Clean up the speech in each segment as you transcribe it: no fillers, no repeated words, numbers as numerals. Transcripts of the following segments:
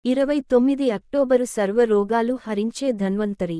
29 October సర్వ రోగాలు హరించే ధన్వంతరి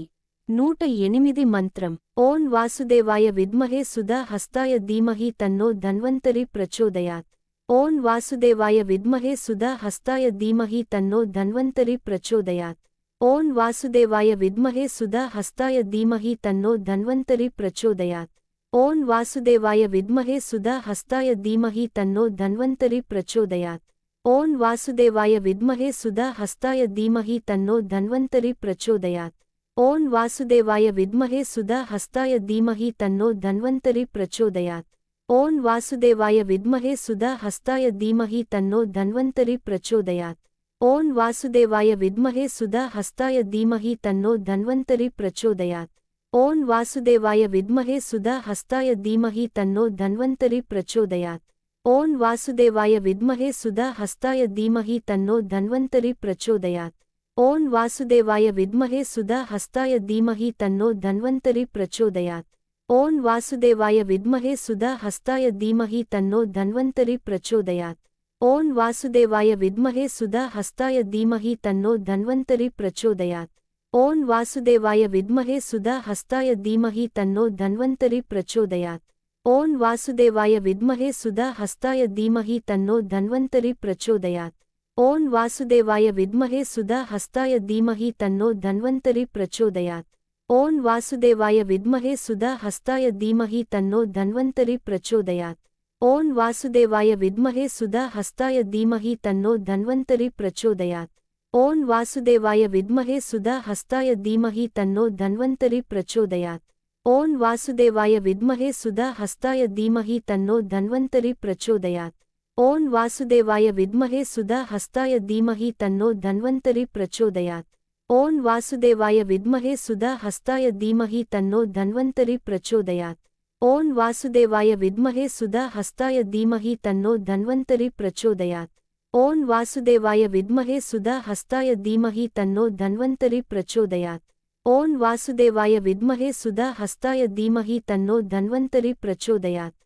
108 మంత్రం ఓం వాసుదేవాయ విద్మహే సుధా హస్తాయ ధీమహి తన్నో ధన్వంతరి ప్రచోదయాత్ ఓం వాసుదేవాయ విద్మహే సుధా హస్తాయ ధీమహి తన్నో ధన్వంతరి ప్రచోదయాత్ ఓం వాసుదేవాయ విద్మహే సుధా హస్తాయ ధీమహి తన్నో ధన్వంతరి ప్రచోదయాత్ ఓం వాసుదేవాయ విద్మహే సుధా హస్తాయ ధీమహి తన్నో ధన్వంతరి ప్రచోదయాత్ ఓం వాసుదేవాయ విద్మహే సుధా హస్తాయ ధీమహి తన్నో ధన్వంతరి ప్రచోదయాత్ ఓం వాసుదేవాయ విద్మహే సుధా హస్తాయ ధీమహి తన్నో ధన్వంతరి ప్రచోదయాత్ ఓం వాసుదేవాయ విద్మహే సుధా హస్తాయ ధీమహి తన్నో ధన్వంతరి ప్రచోదయాత్ ఓం వాసుదేవాయ విద్మహే సుధా హస్తాయ ధీమహి తన్నో ధన్వంతరి ప్రచోదయాత్ ఓం వాసుదేవాయ విద్మహే సుధా హస్తాయ ధీమహి తన్నో ధన్వంతరి ప్రచోదయాత్ ఓం వాసుదేవాయ విద్మహే సుధా హస్తాయ ధీమహి తన్నో ధన్వంతరి ప్రచోదయాత్ ఓం వాసుదేవాయ విద్మహే సుధా హస్తాయ ధీమహి తన్నో ధన్వంతరి ప్రచోదయాత్ ఓం వాసుదేవాయ విద్మహే సుధా హస్తాయ ధీమహి తన్నో ధన్వంతరి ప్రచోదయాత్ ఓం వాసుదేవాయ విద్మహే సుధా హస్తాయ ధీమహి తన్నో ధన్వంతరి ప్రచోదయాత్ ఓం వాసుదేవాయ విద్మహే సుధా హస్తాయ ధీమహి తన్నో ధన్వంతరి ప్రచోదయాత్ ఓం వాసుదేవాయ విద్మహే సుధా హస్తాయ ధీమహి తన్నో ధన్వంతరి ప్రచోదయాత్ ఓం వాసుదేవాయ విద్మహే సుధా హస్తాయ ధీమహి తన్నో ధన్వంతరి ప్రచోదయాత్ ఓం వాసుదేవాయ విద్మహే సుధా హస్తాయ ధీమహి తన్నో ధన్వంతరి ప్రచోదయాత్ ఓం వాసుదేవాయ విద్మహే సుధా హస్తాయ ధీమహి తన్నో ధన్వంతరి ప్రచోదయాత్ ఓం వాసుదేవాయ విద్మహే సుధా హస్తాయ ధీమహి తన్నో ధన్వంతరి ప్రచోదయాత్ ఓం వాసుదేవాయ విద్మహే సుధా హస్తాయ ధీమహి తన్నో ధన్వంతరి ప్రచోదయాత్ ఓం వాసుదేవాయ విద్మహే సుధా హస్తాయ ధీమహి తన్నో ధన్వంతరి ప్రచోదయాత్ ఓం వాసుదేవాయ విద్మహే సుధా హస్తాయ ధీమహి తన్నో ధన్వంతరి ప్రచోదయాత్ ఓం వాసుదేవాయ విద్మహే సుధా హస్తాయ ధీమహి తన్నో ధన్వంతరి ప్రచోదయాత్ ఓం వాసుదేవాయ విద్మహే సుధా హస్తాయ ధీమహి తన్నో ధన్వంతరి ప్రచోదయాత్ ఓం వాసుదేవాయ విద్మహే సుధా హస్తాయ ధీమహి తన్నో ధన్వంతరి ప్రచోదయాత్ ఓం వాసుదేవాయ విద్మహే సుధా హస్తాయ ధీమహి తన్నో ధన్వంతరి ప్రచోదయాత్ ఓం వాసుదేవాయ విద్మహే సుధా హస్తాయ ధీమహి తన్నో ధన్వంతరి ప్రచోదయాత్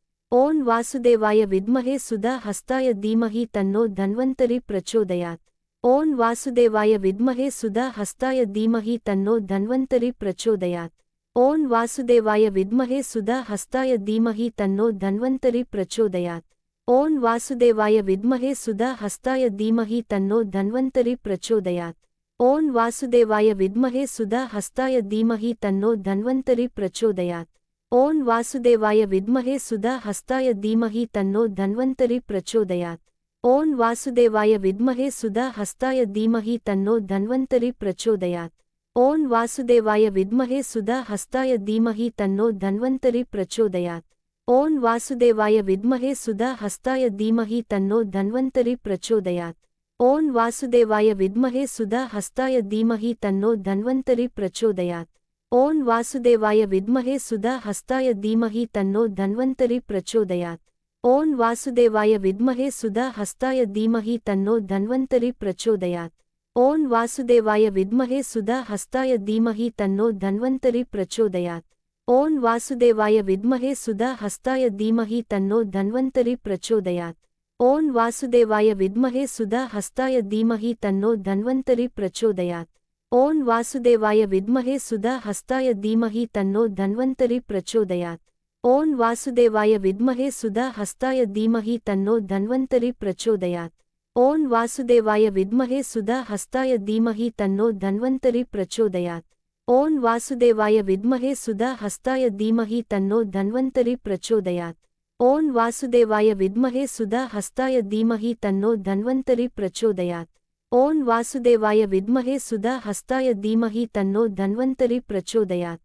ఓం వాసుదేవాయ విద్మహే సుధా హస్తాయ ధీమహి తన్నో ధన్వంతరి ప్రచోదయాత్ ఓం వాసుదేవాయ విద్మహే సుధా హస్తాయ ధీమహి తన్నో ధన్వంతరి ప్రచోదయాత్ ఓం వాసుదేవాయ విద్మహే సుధా హస్తాయ ధీమహి తన్నో ధన్వంతరి ప్రచోదయాత్ ఓం వాసుదేవాయ విద్మహే సుధా హస్తాయ ధీమహి తన్నో ధన్వంతరి ప్రచోదయాత్ ఓం వాసుదేవాయ విద్మహే సుధా హస్తాయ ధీమహి తన్నో ధన్వంతరి ప్రచోదయాత్ ఓం వాసుదేవాయ విద్మహే సుధా హస్తాయ ధీమహి తన్నో ధన్వంతరి ప్రచోదయాత్ ఓం వాసుదేవాయ విద్మహే సుధా హస్తాయ ధీమహి తన్నో ధన్వంతరి ప్రచోదయాత్ ఓం వాసుదేవాయ విద్మహే సుధా హస్తాయ ధీమహి తన్నో ధన్వంతరి ప్రచోదయాత్ ఓం వాసుదేవాయ విద్మహే సుధా హస్తాయ ధీమహి తన్నో ధన్వంతరి ప్రచోదయాత్ ఓం వాసుదేవాయ విద్మహే సుధా హస్తాయ ధీమహి తన్నో ధన్వంతరి ప్రచోదయాత్ ఓం వాసుదేవాయ విద్మహే సుధా హస్తాయ ధీమహి తన్నో ధన్వంతరి ప్రచోదయాత్ ఓం వాసుదేవాయ విద్మహే సుధా హస్తాయ ధీమహి తన్నో ధన్వంతరి ప్రచోదయాత్ ఓం వాసుదేవాయ విద్మహే సుధా హస్తాయ ధీమహి తన్నో ధన్వంతరి ప్రచోదయాత్ ఓం వాసుదేవాయ విద్మహే సుధా హస్తాయ ధీమహి తన్నో ధన్వంతరి ప్రచోదయాత్ ఓం వాసుదేవాయ విద్మహే సుధా హస్తాయ ధీమహి తన్నో ధన్వంతరి ప్రచోదయాత్ ఓం వాసుదేవాయ విద్మహే సుధా హస్తాయ ధీమహి తన్నో ధన్వంతరి ప్రచోదయాత్ ఓం వాసుదేవాయ విద్మహే సుధా హస్తాయ ధీమహి తన్నో ధన్వంతరి ప్రచోదయాత్ ఓం వాసుదేవాయ విద్మహే సుధా హస్తాయ ధీమహి తన్నో ధన్వంతరి ప్రచోదయాత్ ఓం వాసుదేవాయ విద్మహే సుధా హస్తాయ ధీమహి తన్నో ధన్వంతరి ప్రచోదయాత్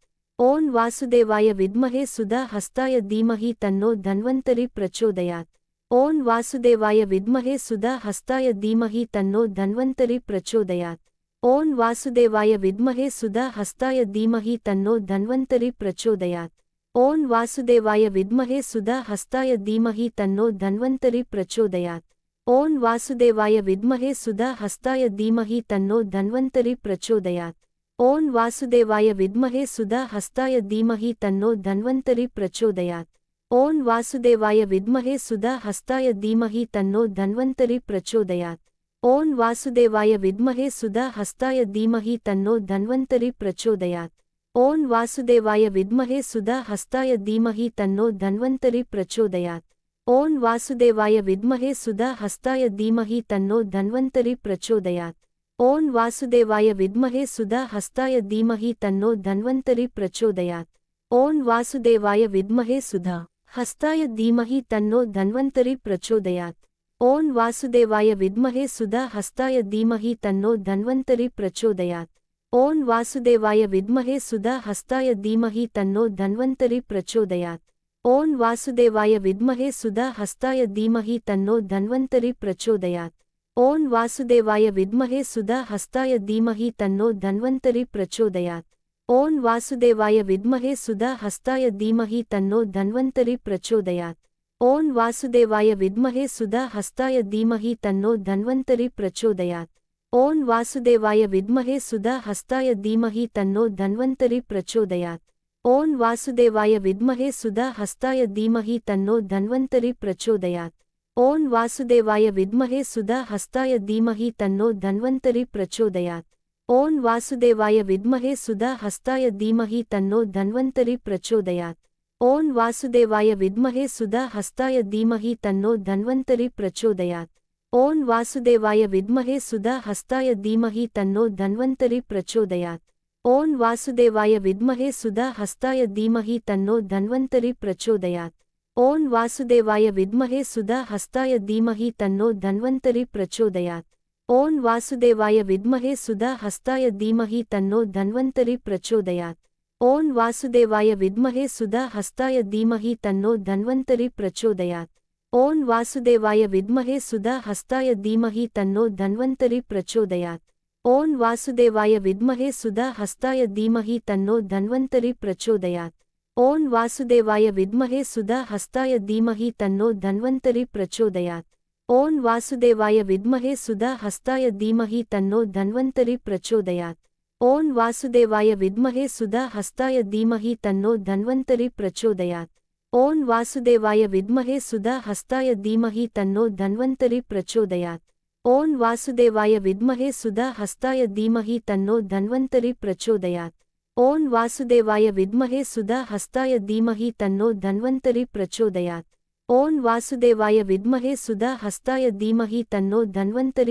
ఓం వాసుదేవాయ విద్మహే సుధా హస్తాయ ధీమహి తన్నో ధన్వంతరి ప్రచోదయాత్ ఓం వాసుదేవాయ విద్మహే సుధా హస్తాయ ధీమహి తన్నో ధన్వంతరి ప్రచోదయాత్ ఓం వాసుదేవాయ విద్మహే సుధా హస్తాయ ధీమహి తన్నో ధన్వంతరి ప్రచోదయాత్ ఓం వాసుదేవాయ విద్మహే సుధా హస్తాయ ధీమహి తన్నో ధన్వంతరి ప్రచోదయాత్ ఓం వాసుదేవాయ విద్మహే సుధా హస్తాయ ధీమహి తన్నో ధన్వంతరి ప్రచోదయాత్ ఓం వాసుదేవాయ విద్మహే సుధా హస్తాయ ధీమహి తన్నో ధన్వంతరి ప్రచోదయాత్ ఓం వాసుదేవాయ విద్మహే సుధా హస్తాయ ధీమహి తన్నో ధన్వంతరి ప్రచోదయాత్ ओं वासुदेवाय विद्महे सुधा हस्ताय धीमहि तन्नो धन्वन्तरि प्रचोदयात्। ओं वासुदेवाय विद्महे सुधा हस्ताय धीमहि तन्नो धन्वन्तरि प्रचोदयात्। ओं वासुदेवाय विद्महे सुधा हस्ताय धीमहि तन्नो धन्वन्तरि प्रचोदयात्। ओं वासुदेवाय विद्महे सुधा हस्ताय धीमहि तन्नो धन्वन्तरि प्रचोदयात्। ओं वासुदेवाय विद्महे सुधा हस्ताय धीमहि तन्नो धन्वन्तरि प्रचोदयात्। ओं वासुदेवाय विद्महे सुधा हस्ताय धीमहि तन्नो धन्वन्तरि प्रचोदयात्। ओं वासुदेवाय विद्महे सुधा हस्ताय धीमहि तन्नो धन्वन्तरि प्रचोदयात्। ओं वासुदेवाय विद्महे सुधा हस्ताय धीमहि तन्नो धन्वन्तरि प्रचोदयात्। ओं वासुदेवाय विद्महे सुधा हस्ताय धीमहि तन्नो धन्वन्तरि प्रचोदयात्। ओं वासुदेवाय विद्महे सुधा हस्ताय धीमहि तन्नो धन्वन्तरि प्रचोदयात्। ओं वासुदेवाय विद्महे सुधा हस्ताय धीमहि तन्नो धन्वन्तरि प्रचोदयात्। ओं वासुदेवाय विद्महे सुधा हस्ताय धीमहि तन्नो धन्वन्तरि प्रचोदयात्। ओं वासुदेवाय विद्महे सुधा हस्ताय धीमहि तन्नो धन्वन्तरि प्रचोदयात्। ओं वासुदेवाय विद्महे सुधा हस्ताय धीमहि तन्नो धन्वन्तरि प्रचोदयात्। ओं वासुदेवाय विद्महे सुधा हस्ताय धीमहि तन्नो धन्वन्तरि प्रचोदयात्। ओं वासुदेवाय विद्महे सुधा हस्ताय धीमहि तन्नो धन्वन्तरि प्रचोदयात्। ओं वासुदेवाय विद्महे सुधा हस्ताय धीमहि तन्नो धन्वन्तरि प्रचोदयात्। ओं वासुदेवाय विद्महे सुधा हस्ताय धीमहि तन्नो धन्वन्तरि प्रचोदयात्। ओं वासुदेवाय विद्महे सुधा हस्ताय धीमहि तन्नो धन्वन्तरि प्रचोदयात्। ओं वासुदेवाय विद्महे सुधा हस्ताय धीमहि तन्नो धन्वन्तरि प्रचोदयात्। ओं वासुदेवाय विद्महे सुधा हस्ताय धीमहि तन्नो धन्वन्तरि प्रचोदयात्। ओं वासुदेवाय विद्महे सुधा हस्ताय धीमहि तन्नो धन्वन्तरि प्रचोदयात्। ओं वासुदेवाय विद्महे सुधा हस्ताय धीमहि तन्नो धन्वन्तरि प्रचोदयात्। ओं वासुदेवाय विद्महे सुधा हस्ताय धीमहि तन्नो धन्वन्तरि प्रचोदयात्। ओं वासुदेवाय विद्महे सुधा हस्ताय धीमहि तन्नो धन्वन्तरि प्रचोदयात्। ओं वासुदेवाय विद्महे सुधा हस्ताय धीमहि तन्नो धन्वन्तरि प्रचोदयात्। ओं वासुदेवाय विद्महे सुधा हस्ताय धीमहि तन्नो धन्वन्तरि प्रचोदयात्। ओं वासुदेवाय विद्महे सुधा हस्ताय धीमहि तन्नो धन्वन्तरि प्रचोदयात्। ओं वासुदेवाय विद्महे सुधा हस्ताय धीमहि तन्नो धन्वन्तरि प्रचोदयात्। ओं वासुदेवाय विद्महे सुधा हस्ताय धीमहि तन्नो धन्वन्तरि प्रचोदयात्। ओं वासुदेवाय विद्महे सुधा हस्ताय धीमहि तन्नो धन्वन्तरि प्रचोदयात्। ओं वासुदेवाय विद्महे सुधा हस्ताय धीमहि तन्नो धन्वन्तरि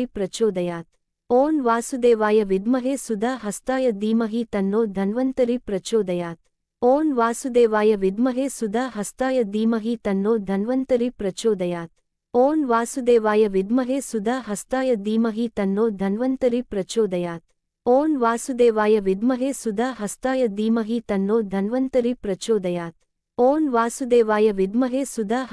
प्रचोदयात्। ओं वासुदेवाय विद्महे सुधा हस्ताय धीमहि तन्नो धन्वन्तरि प्रचोदयात्। ओं वासुदेवाय विद्महे सुधा हस्ताय धीमहि तन्नो धन्वन्तरि प्रचोदयात्। ओं वासुदेवाय विद्महे सुधा हस्ताय धीमहि तन्नो धन्वन्तरि प्रचोदयात्। ओं वासुदेवाय विद्महे सुधा हस्ताय धीमहि तन्नो धन्वन्तरि प्रचोदयात्। ओं वासुदेवाय विद्महे सुधा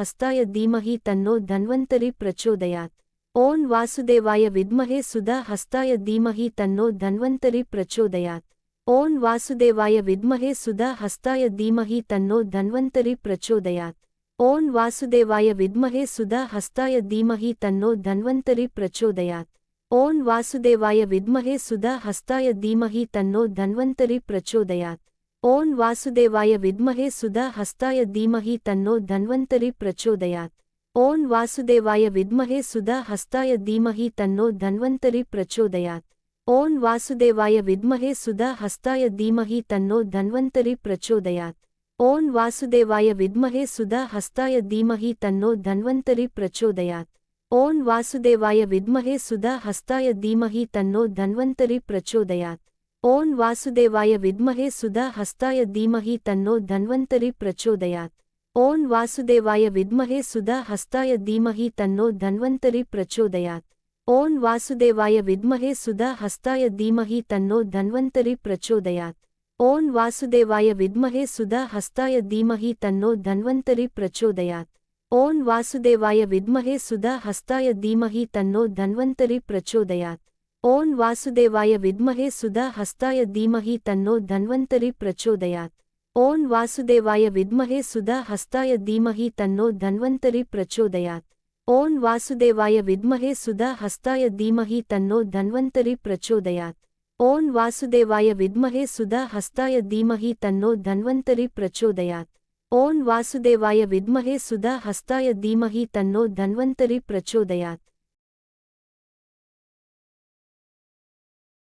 हस्ताय धीमहि तन्नो धन्वन्तरि प्रचोदयात्। ओं वासुदेवाय विद्महे सुधा हस्ताय धीमहि तन्नो धन्वन्तरि प्रचोदयात्। ओं वासुदेवाय विद्महे सुधा हस्ताय धीमहि तन्नो धन्वन्तरि प्रचोदयात्। ओं वासुदेवाय विद्महे सुधा हस्ताय धीमहि तन्नो धन्वन्तरि प्रचोदयात्। ओं वासुदेवाय विद्महे सुधा हस्ताय धीमहि तन्नो धन्वन्तरि प्रचोदयात्। ओं वासुदेवाय विद्महे सुधा हस्ताय धीमहि तन्नो धन्वन्तरि प्रचोदयात्। ओं वासुदेवाय विद्महे सुधा हस्ताय धीमहि तन्नो धन्वन्तरि प्रचोदयात्। ओं वासुदेवाय विद्महे सुधा हस्ताय धीमहि तन्नो धन्वन्तरि प्रचोदयात्। ओं वासुदेवाय विद्महे सुधा हस्ताय धीमहि तन्नो धन्वन्तरि प्रचोदयात्। ओं वासुदेवाय विद्महे सुधा हस्ताय धीमहि तन्नो धन्वन्तरि प्रचोदयात्। ओं वासुदेवाय विद्महे सुधा हस्ताय धीमहि तन्नो धन्वन्तरि प्रचोदयात्। ओं वासुदेवाय विद्महे सुधा हस्ताय धीमहि तन्नो धन्वन्तरि प्रचोदयात्। ओं वासुदेवाय विद्महे सुधा हस्ताय धीमहि तन्नो धन्वन्तरि प्रचोदयात्। ओं वासुदेवाय विद्महे सुधा हस्ताय धीमहि तन्नो धन्वन्तरि प्रचोदयात्। ओं वासुदेवाय विद्महे सुधा हस्ताय धीमहि तन्नो धन्वन्तरि प्रचोदयात्। ओं वासुदेवाय विद्महे सुधा हस्ताय धीमहि तन्नो धन्वन्तरि प्रचोदयात्। ओं वासुदेवाय विद्महे सुधा हस्ताय धीमहि तन्नो धन्वन्तरि प्रचोदयात्। ओं वासुदेवाय विद्महे सुधा हस्ताय धीमहि तन्नो धन्वन्तरि प्रचोदयात्। ఓం వాసుదేవాయ విద్మహే సుధా హస్తాయ ధీమహి తన్నో ధన్వంతరి ప్రచోదయాత్।